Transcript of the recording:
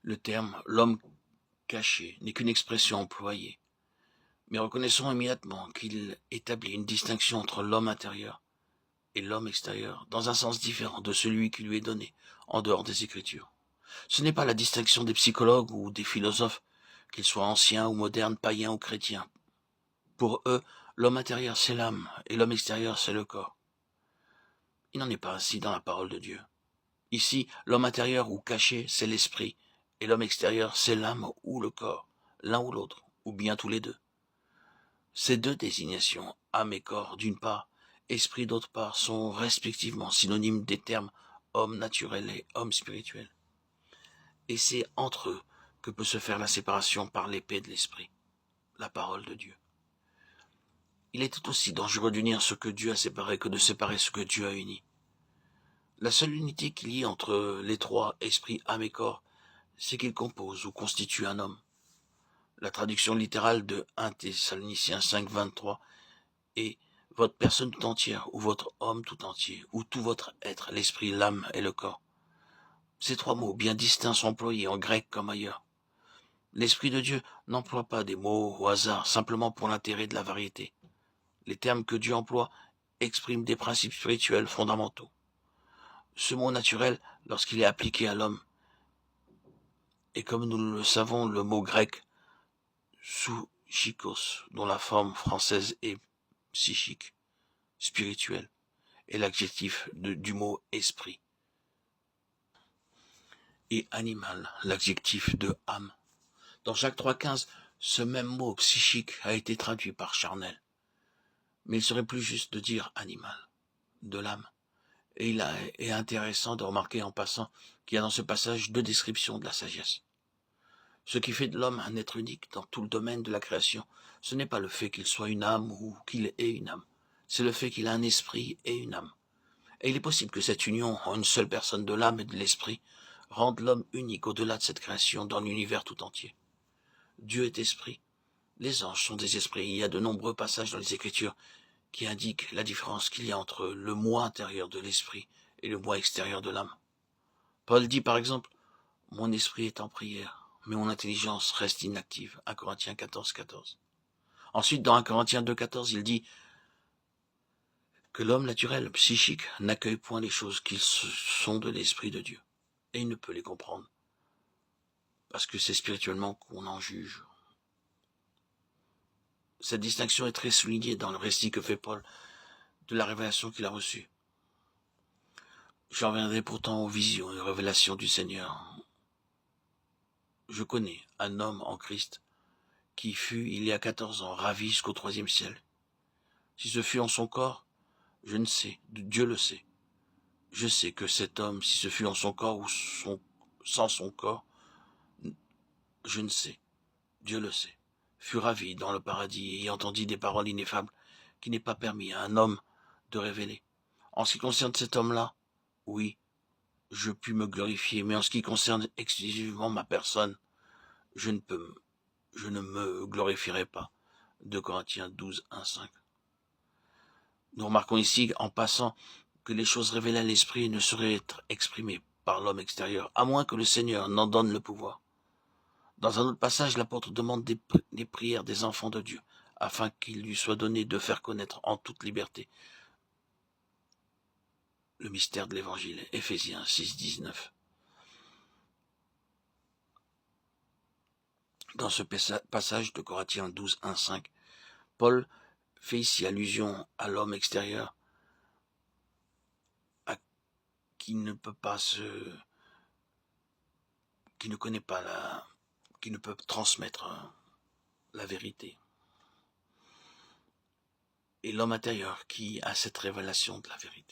Le terme « l'homme caché » n'est qu'une expression employée, mais reconnaissons immédiatement qu'il établit une distinction entre l'homme intérieur et l'homme extérieur, dans un sens différent de celui qui lui est donné en dehors des Écritures. Ce n'est pas la distinction des psychologues ou des philosophes, qu'ils soient anciens ou modernes, païens ou chrétiens. Pour eux, l'homme intérieur c'est l'âme et l'homme extérieur c'est le corps. Il n'en est pas ainsi dans la parole de Dieu. Ici, l'homme intérieur ou caché c'est l'esprit et l'homme extérieur c'est l'âme ou le corps, l'un ou l'autre, ou bien tous les deux. Ces deux désignations, âme et corps d'une part, esprit d'autre part, sont respectivement synonymes des termes homme naturel et homme spirituel. Et c'est entre eux que peut se faire la séparation par l'épée de l'esprit, la parole de Dieu. Il est tout aussi dangereux d'unir ce que Dieu a séparé que de séparer ce que Dieu a uni. La seule unité qu'il y ait entre les trois, esprit, âme et corps, c'est qu'ils composent ou constituent un homme. La traduction littérale de 1 Thessaloniciens 5, 23 est « votre personne tout entière, ou votre homme tout entier, ou tout votre être, l'esprit, l'âme et le corps ». Ces trois mots bien distincts sont employés en grec comme ailleurs. L'Esprit de Dieu n'emploie pas des mots au hasard, simplement pour l'intérêt de la variété. Les termes que Dieu emploie expriment des principes spirituels fondamentaux. Ce mot naturel, lorsqu'il est appliqué à l'homme, est comme nous le savons le mot grec psychos, dont la forme française est psychique, spirituel, et l'adjectif du mot esprit, et animal, l'adjectif de âme. Dans Jacques 3,15, ce même mot psychique a été traduit par charnel. Mais il serait plus juste de dire animal, de l'âme. Et il est intéressant de remarquer en passant qu'il y a dans ce passage deux descriptions de la sagesse. Ce qui fait de l'homme un être unique dans tout le domaine de la création, ce n'est pas le fait qu'il soit une âme ou qu'il ait une âme, c'est le fait qu'il a un esprit et une âme. Et il est possible que cette union en une seule personne de l'âme et de l'esprit rende l'homme unique au-delà de cette création dans l'univers tout entier. Dieu est esprit. Les anges sont des esprits. Il y a de nombreux passages dans les Écritures qui indiquent la différence qu'il y a entre le moi intérieur de l'esprit et le moi extérieur de l'âme. Paul dit par exemple « Mon esprit est en prière, mais mon intelligence reste inactive » 1 Corinthiens 14, 14. Ensuite, dans 1 Corinthiens 2, 14, il dit que l'homme naturel, psychique, n'accueille point les choses qui sont de l'esprit de Dieu. Et il ne peut les comprendre, parce que c'est spirituellement qu'on en juge. Cette distinction est très soulignée dans le récit que fait Paul de la révélation qu'il a reçue. J'en reviendrai pourtant aux visions et aux révélations du Seigneur. Je connais un homme en Christ qui fut, il y a 14 ans, ravi jusqu'au 3e ciel. Si ce fut en son corps, je ne sais, Dieu le sait. Je sais que cet homme, si ce fut en son corps ou sans son corps, je ne sais, Dieu le sait, fut ravi dans le paradis et entendit des paroles ineffables qui n'est pas permis à un homme de révéler. En ce qui concerne cet homme-là, oui, je puis me glorifier, mais en ce qui concerne exclusivement ma personne, je ne me glorifierai pas. 2 Corinthiens 12, 1, 5. Nous remarquons ici, en passant, que les choses révélées à l'esprit ne sauraient être exprimées par l'homme extérieur, à moins que le Seigneur n'en donne le pouvoir. Dans un autre passage, l'apôtre demande des prières des enfants de Dieu, afin qu'il lui soit donné de faire connaître en toute liberté le mystère de l'Évangile. Éphésiens 6, 19. Dans ce passage de Corinthiens 12, 1, 5, Paul fait ici allusion à l'homme extérieur, qui ne connaît pas qui ne peut transmettre la vérité. Et l'homme intérieur qui a cette révélation de la vérité.